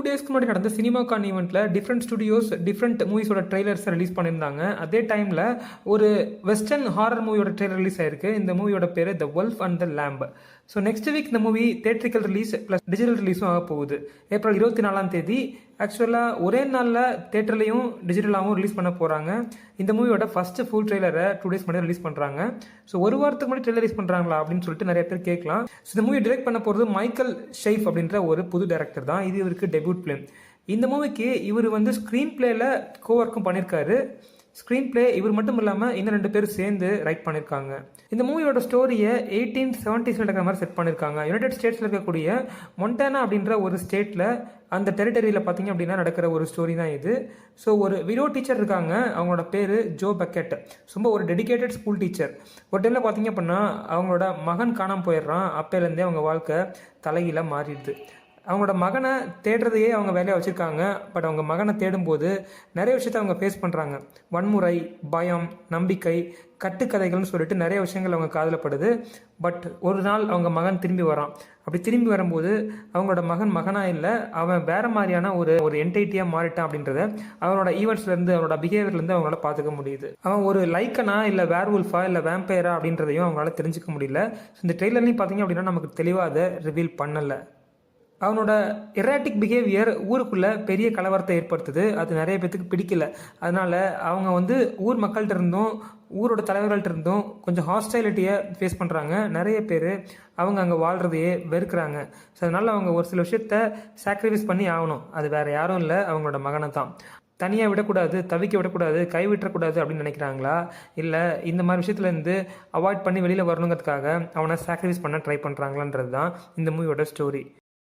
டேஸ்க்கு முன்னாடி நடந்த சினிமாகான் ஈவெண்ட்டில் டிஃப்ரெண்ட் ஸ்டுடியோஸ் டிஃப்ரெண்ட் மூவிஸோட ட்ரெய்லர்ஸை ரிலீஸ் பண்ணியிருந்தாங்க. அதே டைமில் ஒரு வெஸ்டர்ன் ஹாரர் மூவியோட ட்ரெய்லர் ரிலீஸ் ஆயிருக்கு. இந்த மூவியோட பேர் the wolf and the lamb. So next week இந்த movie theatrical release plus digital ரிலீஸும் ஆக போகுது. ஏப்ரல் 24 ஆக்சுவலாக ஒரே நாளில் தேட்டர்லையும் டிஜிட்டலாகவும் ரிலீஸ் பண்ண போகிறாங்க. இந்த மூவியோட ஃபஸ்ட்டு ஃபுல் ட்ரெய்லரை 2 days முன்னாடி ரிலீஸ் பண்ணுறாங்க. ஸோ ஒரு வாரத்துக்கு முன்னாடி ட்ரெய்லர் ரிலீஸ் பண்ணுறாங்களா அப்படின்னு சொல்லிட்டு நிறைய பேர் கேட்கலாம். ஸோ இந்த மூவி டிரெக்ட் பண்ண போகிறது மைக்கேல் ஷெய்ஃப் அப்படின்ற ஒரு புது டைரக்டர் தான். இது இவருக்கு டெபியூட் ஃபிலிம். இந்த மூவிக்கு இவர் ஸ்க்ரீன் பிளேயில் கோவர்க்கும் பண்ணியிருக்காரு. ஸ்க்ரீன் பிளே இவர் மட்டும் இல்லாமல் இன்னும் 2 பேர் சேர்ந்து ரைட் பண்ணியிருக்காங்க. இந்த மூவியோட ஸ்டோரியை 1870s இருக்கிற மாதிரி செட் பண்ணியிருக்காங்க. யுனைடெட் ஸ்டேட்ஸில் இருக்கக்கூடிய மொன்டானா அப்படின்ற ஒரு ஸ்டேட்டில் அந்த டெரிட்டரியில் பார்த்தீங்க அப்படின்னா நடக்கிற ஒரு ஸ்டோரி தான் இது. ஸோ ஒரு விடோ டீச்சர் இருக்காங்க. அவங்களோட பேர் ஜோ பெக்கெட். ரொம்ப ஒரு டெடிகேட்டட் ஸ்கூல் டீச்சர். ஒரு டைமில் பார்த்தீங்க அப்படின்னா அவங்களோட மகன் காணாமல் போயிடுறான். அப்போலேருந்தே அவங்க வாழ்க்கை தலைகீழ மாறிடுது. அவங்களோட மகனை தேடுறதையே அவங்க வேலையாக வச்சுருக்காங்க. பட் அவங்க மகனை தேடும்போது நிறைய விஷயத்த அவங்க ஃபேஸ் பண்ணுறாங்க. வன்முறை, பயம், நம்பிக்கை, கட்டுக்கதைகள்னு சொல்லிட்டு நிறைய விஷயங்கள் அவங்க காதலப்படுது. பட் ஒரு நாள் அவங்க மகன் திரும்பி வரான். அப்படி திரும்பி வரும்போது அவங்களோட மகன் மகனாக இல்லை, அவன் வேறு மாதிரியான ஒரு என்டைட்டியாக மாறிட்டான் அப்படின்றத அவனோட ஈவெண்ட்ஸ்லேருந்து அவனோட பிஹேவியர்லேருந்து அவங்களால பார்த்துக்க முடியுது. அவன் ஒரு லைக்கனா இல்லை வேர்வுல்ஃபா இல்லை வேம்பயரா அப்படின்றதையும் அவங்களால தெரிஞ்சுக்க முடியல. இந்த ட்ரெய்லர்லையும் பார்த்தீங்க அப்படின்னா நமக்கு தெளிவாக அதை ரிவீல் பண்ணலை. அவனோட எராட்டிக் பிஹேவியர் ஊருக்குள்ளே பெரிய கலவரத்தை ஏற்படுத்துது. அது நிறைய பேத்துக்கு பிடிக்கல. அதனால் அவங்க ஊர் மக்கள்கிட்ட இருந்தும் ஊரோட தலைவர்கள்ட்ட இருந்தும் கொஞ்சம் ஹாஸ்டைலிட்டியை ஃபேஸ் பண்ணுறாங்க. நிறைய பேர் அவங்க அங்கே வாழ்கிறதையே வெறுக்கிறாங்க. ஸோ அதனால் அவங்க ஒரு சில விஷயத்த சாக்ரிஃபைஸ் பண்ணி ஆகணும். அது வேறு யாரும் இல்லை, அவங்களோட மகனை தான். தனியாக விடக்கூடாது, தவிக்க விடக்கூடாது, கைவிட்டக்கூடாது அப்படின்னு நினைக்கிறாங்களா, இல்லை இந்த மாதிரி விஷயத்துலேருந்து அவாய்ட் பண்ணி வெளியில் வரணுங்கிறதுக்காக அவனை சாக்ரிஃபைஸ் பண்ண ட்ரை பண்ணுறாங்களான்றது தான் இந்த மூவியோட ஸ்டோரி.